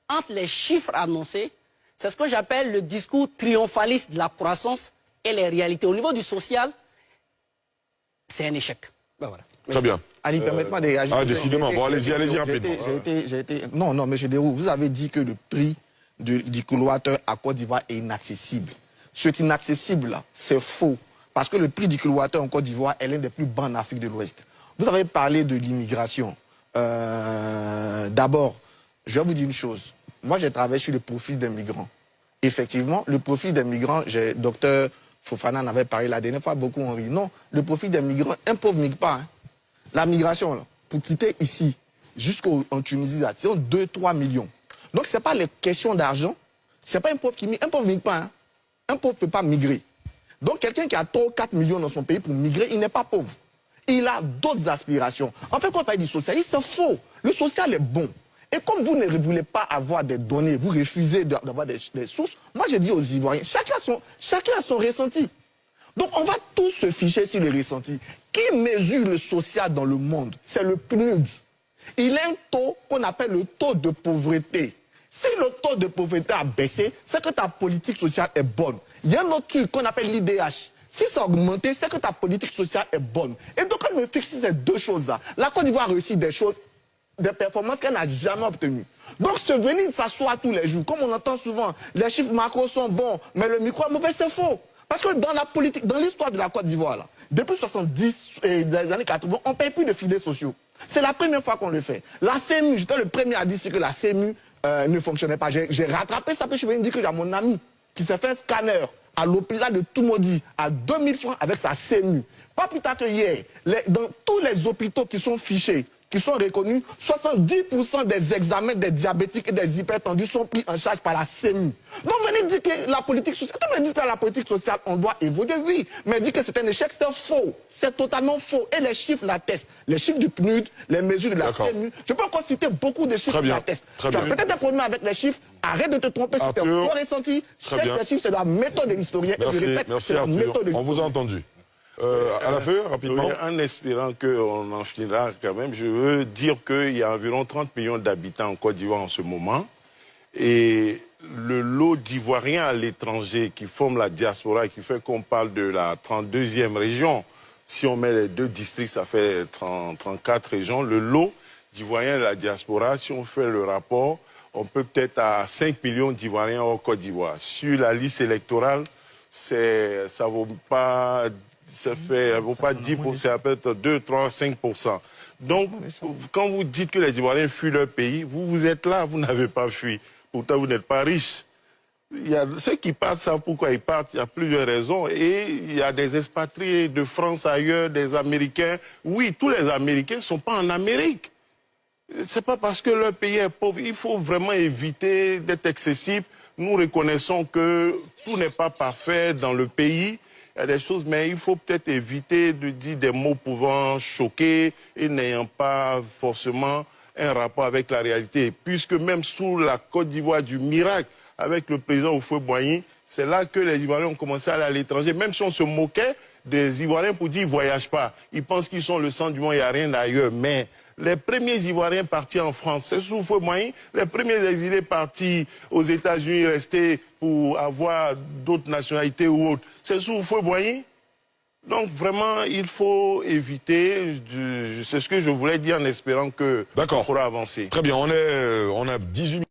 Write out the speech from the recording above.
entre les chiffres annoncés, c'est ce que j'appelle le discours triomphaliste de la croissance et les réalités. Au niveau du social, c'est un échec. Ben voilà. Très bien. Ali, permettez-moi de réagir. Ah, décidément. Bon, allez-y rapidement. Non, monsieur Deroux, vous avez dit que le prix du kilowattheure à Côte d'Ivoire est inaccessible. C'est inaccessible, là, c'est faux. Parce que le prix du kilowattheure en Côte d'Ivoire est l'un des plus bas en Afrique de l'Ouest. Vous avez parlé de l'immigration. D'abord, je vais vous dire une chose. Moi, j'ai travaillé sur le profil des migrants. Effectivement, le profil des migrants, docteur Fofana en avait parlé la dernière fois, beaucoup ont ri. Non, le profil des migrants, un pauvre ne migre pas. Hein. La migration, là, pour quitter ici, jusqu'en Tunisie, c'est 2-3 millions. Donc, ce n'est pas les questions d'argent. Ce n'est pas un pauvre qui migre. Un pauvre ne migre pas. Hein. Un pauvre ne peut pas migrer. Donc, quelqu'un qui a 3 ou 4 millions dans son pays pour migrer, il n'est pas pauvre. Il a d'autres aspirations. En fait, quand on parle du socialisme, c'est faux. Le social est bon. Et comme vous ne voulez pas avoir des données, vous refusez d'avoir des sources, moi je dis aux Ivoiriens, chacun a son ressenti. Donc on va tous se ficher sur le ressenti. Qui mesure le social dans le monde? C'est le PNUD. Il a un taux qu'on appelle le taux de pauvreté. Si le taux de pauvreté a baissé, c'est que ta politique sociale est bonne. Il y a un autre truc qu'on appelle l'IDH. Si ça a augmenté, c'est que ta politique sociale est bonne. Et donc, quand je me fixe ces deux choses-là, la Côte d'Ivoire a réussi des choses, des performances qu'elle n'a jamais obtenues. Donc, se venir s'asseoir tous les jours, comme on entend souvent, les chiffres macro sont bons, mais le micro est mauvais, c'est faux. Parce que dans la politique, dans l'histoire de la Côte d'Ivoire, là, depuis 70 et des années 80, on ne paye plus de filets sociaux. C'est la première fois qu'on le fait. La CMU, j'étais le premier à dire que la CMU ne fonctionnait pas. J'ai rattrapé ça, puis je suis venu dire qu'il y a mon ami qui s'est fait un scanner à l'hôpital de Toumaudi à 2000 francs avec sa CMU. Pas plus tard que hier, dans tous les hôpitaux qui sont fichés, qui sont reconnus, 70% des examens des diabétiques et des hypertendus sont pris en charge par la CMU. Donc venez dire que la politique sociale, quand on dit que la politique sociale, on doit évoluer, oui, mais dire que c'est un échec, c'est faux. C'est totalement faux. Et les chiffres l'attestent. Les chiffres du PNUD, les mesures de la CMU. Je peux encore citer beaucoup de chiffres qui l'attestent. Tu as peut-être un problème avec les chiffres. Arrête de te tromper, c'est un faux ressenti. Chaque chiffre, c'est la méthode de l'historien. Merci, et je répète, merci la Arthur. méthode de On vous a entendu. À la fin, rapidement. Oui, en espérant qu'on en finira quand même, je veux dire qu'il y a environ 30 millions d'habitants en Côte d'Ivoire en ce moment. Et le lot d'Ivoiriens à l'étranger qui forment la diaspora et qui fait qu'on parle de la 32e région, si on met les deux districts, ça fait 34 régions. Le lot d'Ivoiriens de la diaspora, si on fait le rapport, on peut peut-être à 5 millions d'Ivoiriens en Côte d'Ivoire. Sur la liste électorale, ça vaut pas... Ça vaut pas 10%, ça peut être 2, 3, 5%. Donc, quand vous dites que les Ivoiriens fuient leur pays, vous êtes là, vous n'avez pas fui. Pourtant, vous n'êtes pas riches. Il y a ceux qui partent, savent pourquoi ils partent. Il y a plusieurs raisons. Et il y a des expatriés de France ailleurs, des Américains. Oui, tous les Américains ne sont pas en Amérique. C'est pas parce que leur pays est pauvre. Il faut vraiment éviter d'être excessif. Nous reconnaissons que tout n'est pas parfait dans le pays. Il y a des choses, mais il faut peut-être éviter de dire des mots pouvant choquer et n'ayant pas forcément un rapport avec la réalité. Puisque même sous la Côte d'Ivoire du miracle, avec le président Houphouët-Boigny, c'est là que les Ivoiriens ont commencé à aller à l'étranger. Même si on se moquait des Ivoiriens pour dire qu'ils ne voyagent pas. Ils pensent qu'ils sont le centre du monde, il n'y a rien d'ailleurs. Mais les premiers Ivoiriens partis en France, c'est sous Houphouët-Boigny. Les premiers exilés partis aux États-Unis, restés pour avoir d'autres nationalités ou autres, c'est sous Houphouët-Boigny. Donc vraiment, il faut éviter, c'est ce que je voulais dire en espérant que on pourra avancer. Très bien, on a 18 minutes.